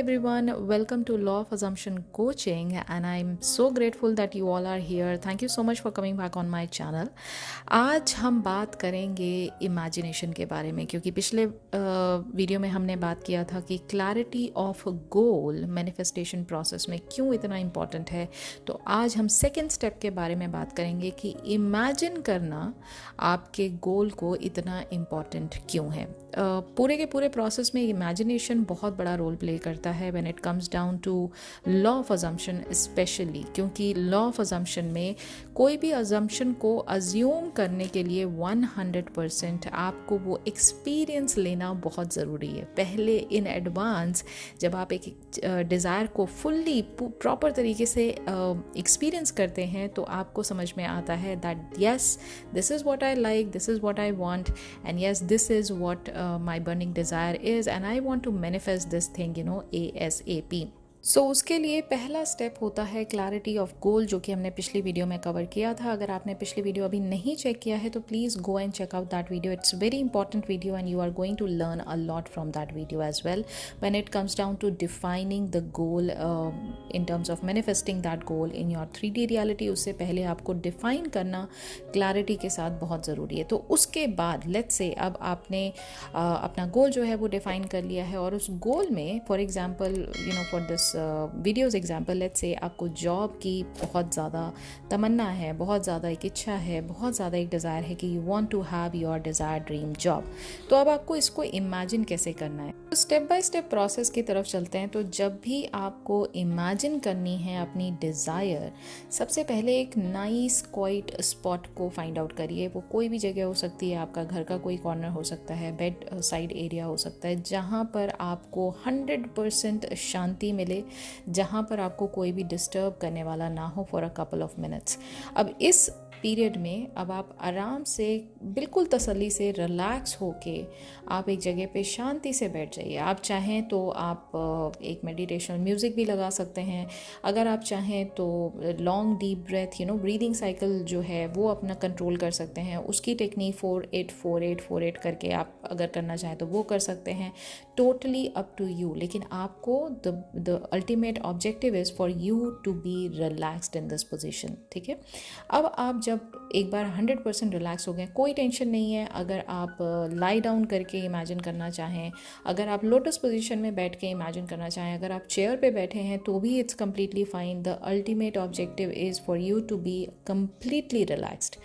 everyone, welcome to Law of Assumption Coaching, and I'm so grateful that you all are here. Thank you so much for coming back on my channel. आज हम बात करेंगे imagination के बारे में, क्योंकि पिछले वीडियो में हमने बात किया था कि clarity of goal manifestation process में क्यों इतना इम्पॉर्टेंट है। तो आज हम सेकेंड स्टेप के बारे में बात करेंगे कि इमेजिन करना आपके गोल को इतना इम्पॉर्टेंट क्यों है। पूरे के पूरे प्रोसेस में इमेजिनेशन बहुत बड़ा रोल प्ले करता है when it comes down to law of assumption especially, क्योंकि लॉ ऑफ अजम्पशन में कोई भी अजम्पशन को अज्यूम करने के लिए 100% आपको वो एक्सपीरियंस लेना बहुत ज़रूरी है। पहले इन एडवांस जब आप एक डिज़ायर को फुल्ली प्रॉपर तरीके से एक्सपीरियंस करते हैं तो आपको समझ में आता है that yes, this is what I like, this is what I want, and yes, this is what my burning desire is, and I want to manifest this thing, ASAP. उसके लिए पहला स्टेप होता है क्लैरिटी ऑफ गोल, जो कि हमने पिछली video में कवर किया था। अगर आपने पिछली वीडियो अभी नहीं चेक किया है तो please go and check out that video. It's very important video and you are going to learn a lot from that video as well when it comes down to defining the goal in terms of manifesting that goal in your 3D reality. उससे पहले आपको define करना clarity के साथ बहुत ज़रूरी है। तो उसके बाद लेट्स से अब आपने अपना गोल जो है वो डिफाइन कर लिया है, और उस गोल में for example for this videos example let's say आपको जॉब की बहुत ज़्यादा तमन्ना है, बहुत ज़्यादा एक इच्छा है, बहुत ज़्यादा एक डिज़ायर है कि you want to have your desire dream job. तो अब आपको इसको इमेजिन कैसे करना है, तो स्टेप बाय स्टेप प्रोसेस की तरफ चलते हैं। तो जब भी आपको इमेजिन करनी है अपनी डिज़ायर, सबसे पहले एक नाइस क्वाइट स्पॉट को फाइंड आउट करिए। वो कोई भी जगह हो सकती है, आपका घर का कोई कॉर्नर हो सकता है, बेड साइड एरिया हो सकता है, जहाँ पर आपको 100% शांति मिले, जहाँ पर आपको कोई भी डिस्टर्ब करने वाला ना हो for a couple of minutes. अब इस पीरियड में अब आप आराम से बिल्कुल तसल्ली से रिलैक्स होके आप एक जगह पे शांति से बैठ जाइए। आप चाहें तो आप एक मेडिटेशन म्यूज़िक भी लगा सकते हैं। अगर आप चाहें तो long deep breath breathing cycle जो है वो अपना कंट्रोल कर सकते हैं। उसकी टेक्निक 4-8-4-8-4-8 करके आप अगर करना चाहें तो वो कर सकते हैं। टोटली अप टू यू, लेकिन आपको the ultimate objective is for you to be relaxed in this position. ठीक है, अब आप जब एक बार 100% रिलैक्स हो गए, कोई टेंशन नहीं है। अगर आप लाई डाउन करके इमेजिन करना चाहें, अगर आप लोटस पोजीशन में बैठ के इमेजिन करना चाहें, अगर आप चेयर पे बैठे हैं तो भी it's completely fine. The ultimate objective is for you to be completely relaxed.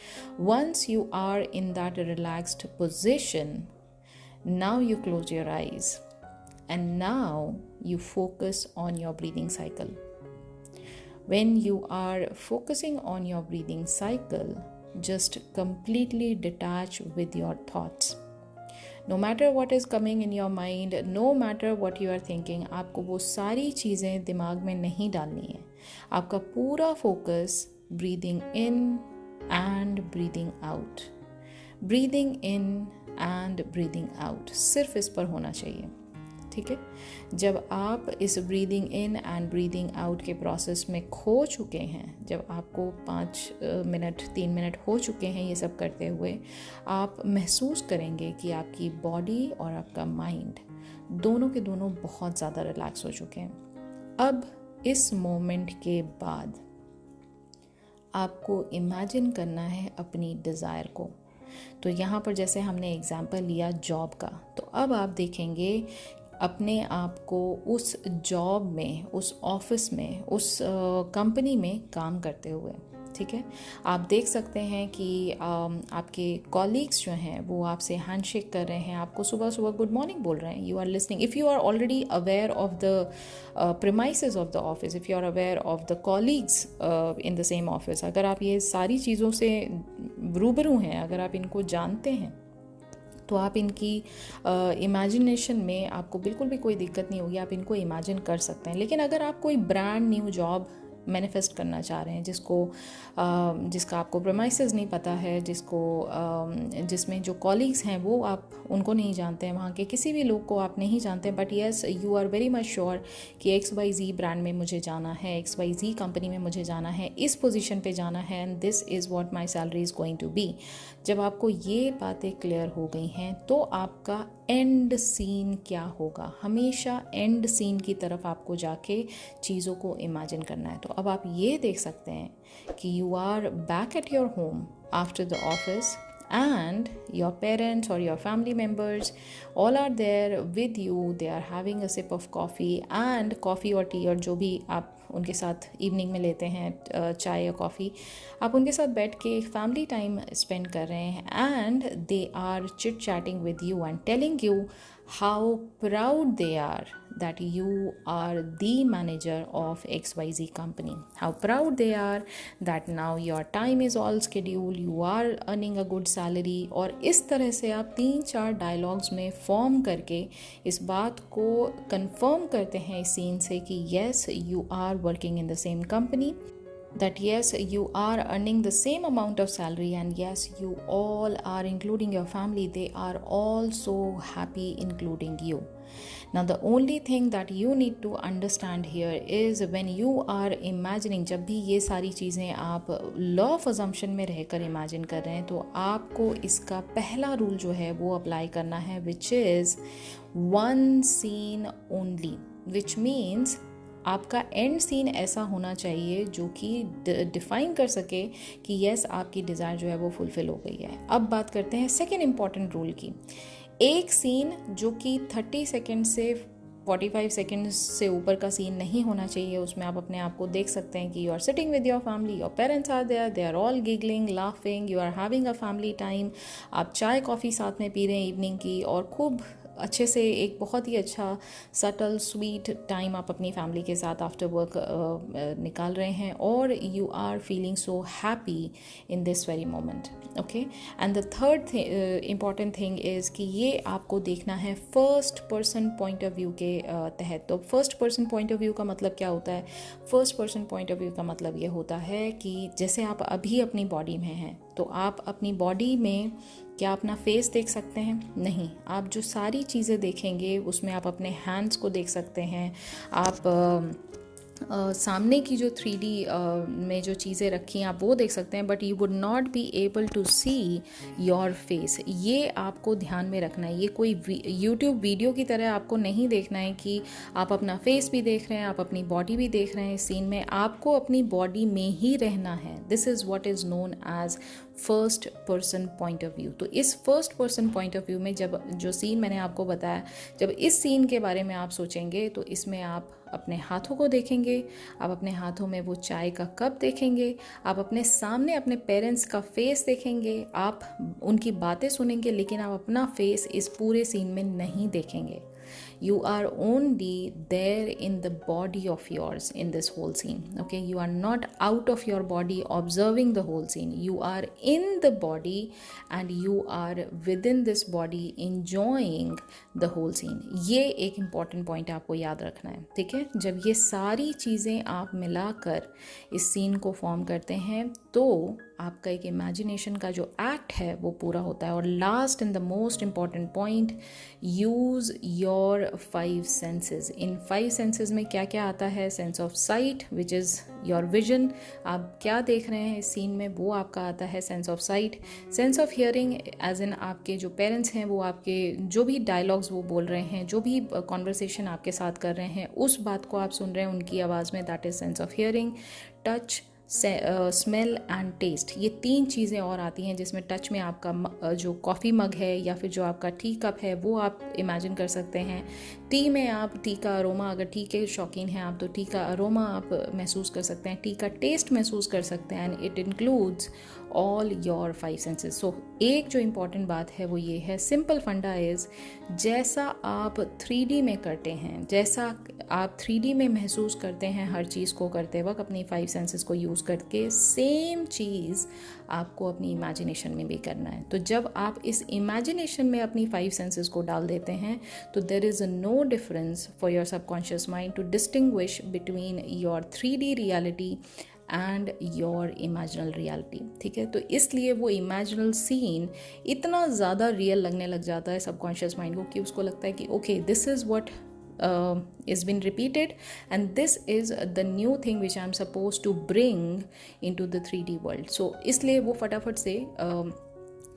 Once you are in that relaxed position, now you close your eyes and now you focus on your breathing cycle. When you are focusing on your breathing cycle, just completely detach with your thoughts. No matter what is coming in your mind, no matter what you are thinking, आपको वो सारी चीज़ें दिमाग में नहीं डालनी है। आपका पूरा focus breathing in and breathing out, breathing in and breathing out, सिर्फ इस पर होना चाहिए। ठीक है, जब आप इस breathing in and breathing out के प्रोसेस में खो चुके हैं, जब आपको 3 मिनट हो चुके हैं ये सब करते हुए, आप महसूस करेंगे कि आपकी बॉडी और आपका माइंड दोनों के दोनों बहुत ज़्यादा रिलैक्स हो चुके हैं। अब इस मोमेंट के बाद आपको इमेजिन करना है अपनी डिज़ायर को। तो यहाँ पर जैसे हमने एग्जाम्पल लिया जॉब का, तो अब आप देखेंगे अपने आप को उस जॉब में, उस ऑफिस में, उस कंपनी में काम करते हुए। ठीक है, आप देख सकते हैं कि आपके कॉलीग्स जो हैं वो आपसे हैंडशेक कर रहे हैं, आपको सुबह सुबह गुड मॉर्निंग बोल रहे हैं। You are listening, if you are already aware of the premises of the office, if you are aware of the colleagues in the same office, अगर आप ये सारी चीज़ों से रूबरू हैं, अगर आप इनको जानते हैं, तो आप इनकी इमेजिनेशन में आपको बिल्कुल भी कोई दिक्कत नहीं होगी, आप इनको इमेजिन कर सकते हैं। लेकिन अगर आप कोई ब्रांड न्यू जॉब मैनिफेस्ट करना चाह रहे हैं, जिसका आपको प्रेमाइसेस नहीं पता है, जिसमें जो कॉलीग्स हैं वो आप उनको नहीं जानते हैं, वहाँ के किसी भी लोग को आप नहीं जानते, but yes you are very much sure कि XYZ ब्रांड में मुझे जाना है, XYZ कंपनी में मुझे जाना है, इस पोजीशन पे जाना है, and this is what my salary is going to be. जब आपको ये बातें क्लियर हो गई हैं तो आपका एंड सीन क्या होगा, हमेशा एंड सीन की तरफ आपको जाके चीज़ों को इमेजिन करना है। तो अब आप ये देख सकते हैं कि you are back at your home after the office and your parents or your family members all are there with you. They are having a sip of coffee and coffee or tea, और जो भी आप उनके साथ evening में लेते हैं चाय या कॉफ़ी, आप उनके साथ बैठ के फैमिली टाइम स्पेंड कर रहे हैं and they are chit chatting with you and telling you how proud they are that you are the manager of XYZ company, how proud they are that now your time is all scheduled, you are earning a good salary। और इस तरह से आप 3-4 dialogues में form करके इस बात को कंफर्म करते हैं इस सीन से कि yes you are working in the same company, that yes you are earning the same amount of salary, and yes you all are including your family, they are all so happy including you। Now the only thing that you need to understand here is when you are imagining, जब भी ये सारी चीज़ें आप law of assumption में रहकर imagine कर रहे हैं तो आपको इसका पहला रूल जो है वो अप्लाई करना है, which is one scene only, which means आपका एंड सीन ऐसा होना चाहिए जो कि डिफाइन कर सके कि यस आपकी डिज़ायर जो है वो फुलफिल हो गई है। अब बात करते हैं सेकेंड इम्पॉर्टेंट रूल की। एक सीन जो कि 30 सेकेंड से 45 सेकेंड्स से ऊपर का सीन नहीं होना चाहिए, उसमें आप अपने आप को देख सकते हैं कि you are sitting with your family, your parents are there, they are all giggling laughing, you are having a family time, आप चाय कॉफ़ी साथ में पी रहे हैं इवनिंग की और खूब अच्छे से एक बहुत ही अच्छा सटल स्वीट टाइम आप अपनी फैमिली के साथ आफ्टर वर्क निकाल रहे हैं और you are feeling so happy in this very moment. Okay, and the third important thing is कि ये आपको देखना है first person point of view के तहत। तो first person point of view का मतलब क्या होता है? First person point of view का मतलब ये होता है कि जैसे आप अभी अपनी बॉडी में हैं तो आप अपनी बॉडी में क्या अपना फेस देख सकते हैं? नहीं। आप जो सारी चीज़ें देखेंगे उसमें आप अपने हैंड्स को देख सकते हैं, आप सामने की जो 3D में जो चीज़ें रखी हैं आप वो देख सकते हैं, but you would not be able to see your face. ये आपको ध्यान में रखना है। ये कोई यूट्यूब वीडियो की तरह आपको नहीं देखना है कि आप अपना फेस भी देख रहे हैं, आप अपनी बॉडी भी देख रहे हैं। इस सीन में आपको अपनी बॉडी में ही रहना है। This is what is known as first person point of view. तो इस first person point of view में जब जो सीन मैंने आपको बताया, जब इस सीन के बारे में आप सोचेंगे तो इसमें आप अपने हाथों को देखेंगे, आप अपने हाथों में वो चाय का कप देखेंगे, आप अपने सामने अपने पेरेंट्स का फेस देखेंगे, आप उनकी बातें सुनेंगे, लेकिन आप अपना फेस इस पूरे सीन में नहीं देखेंगे। You are only there in the body of yours in this whole scene. Okay, you are not out of your body observing the whole scene. You are in the body and you are within this body enjoying the whole scene. ये एक important point आपको याद रखना है, ठीक है? जब ये सारी चीज़ें आप मिलाकर इस सीन को फॉर्म करते हैं तो आपका एक इमेजिनेशन का जो एक्ट है वो पूरा होता है। और last and the most important point, use your 5 senses. In 5 senses में क्या क्या आता है? Sense of site which is your vision, आप क्या देख रहे हैं इस सीन में वो आपका आता है sense of sight. Sense of hearing as in आपके जो पेरेंट्स हैं वो आपके जो भी डायलॉग्स वो बोल रहे हैं, जो भी कॉन्वर्सेशन आपके साथ कर रहे हैं उस बात को आप सुन रहे हैं उनकी आवाज़ में, that is sense of hearing. Touch, smell and taste, ये 3 चीज़ें और आती हैं जिसमें टच में आपका जो कॉफ़ी मग है या फिर जो आपका टी कप है वो आप इमेजिन कर सकते हैं। टी में आप टी का अरोमा, अगर टी के शौकीन हैं आप तो टी का अरोमा आप महसूस कर सकते हैं, टी का टेस्ट महसूस कर सकते हैं, and it includes all your 5 senses. So एक जो इम्पॉर्टेंट बात है वो ये है, सिंपल फंडा इज़ जैसा आप 3D में करते हैं, जैसा आप 3D में महसूस करते हैं हर चीज़ को करते वक्त अपनी 5 सेंसेस को यूज़ करके, सेम चीज़ आपको अपनी इमेजिनेशन में भी करना है। तो जब आप इस इमेजिनेशन में अपनी 5 सेंसेस को डाल देते हैं तो there is no difference for your subconscious mind to distinguish between your 3D reality and your imaginal reality, ठीक है? तो इसलिए वो इमेजिनल सीन इतना ज़्यादा रियल लगने लग जाता है सबकॉन्शियस माइंड को कि उसको लगता है कि okay this is what is been repeated and this is the new thing which I am supposed to bring into the 3D world. So इसलिए वो फटाफट से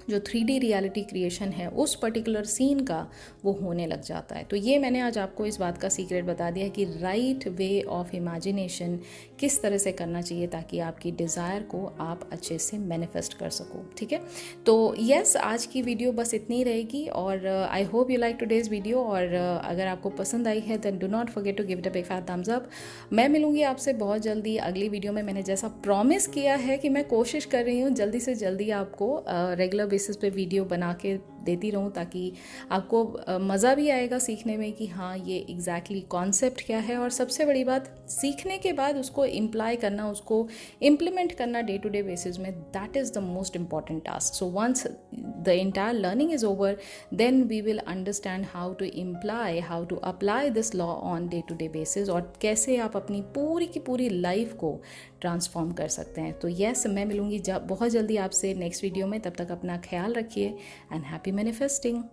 जो 3D रियलिटी क्रिएशन है उस पर्टिकुलर सीन का वो होने लग जाता है। तो ये मैंने आज आपको इस बात का सीक्रेट बता दिया कि राइट वे ऑफ इमेजिनेशन किस तरह से करना चाहिए ताकि आपकी डिज़ायर को आप अच्छे से मैनिफेस्ट कर सको। ठीक है, तो यस, आज की वीडियो बस इतनी ही रहेगी और I hope you like today's video. और अगर आपको पसंद आई है then do not forget to give it a big fat thumbs up. मैं मिलूंगी आपसे बहुत जल्दी अगली वीडियो में। मैंने जैसा प्रॉमिस किया है कि मैं कोशिश कर रही हूँ जल्दी से जल्दी आपको रेगुलर बेसिस पे वीडियो बना के देती रहूँ ताकि आपको मज़ा भी आएगा सीखने में कि हाँ ये एग्जैक्टली कॉन्सेप्ट क्या है। और सबसे बड़ी बात, सीखने के बाद उसको इम्प्लाई करना, उसको इम्प्लीमेंट करना डे टू डे बेसिस में, that is the most important task. So once the entire learning is over then we will understand how to apply this law on day to day basis और कैसे आप अपनी पूरी की पूरी life को transform कर सकते हैं। तो यस, मैं मिलूंगी बहुत जल्दी आपसे नेक्स्ट वीडियो में। तब तक अपना ख्याल रखिए एंड हैप्पी मैनिफेस्टिंग।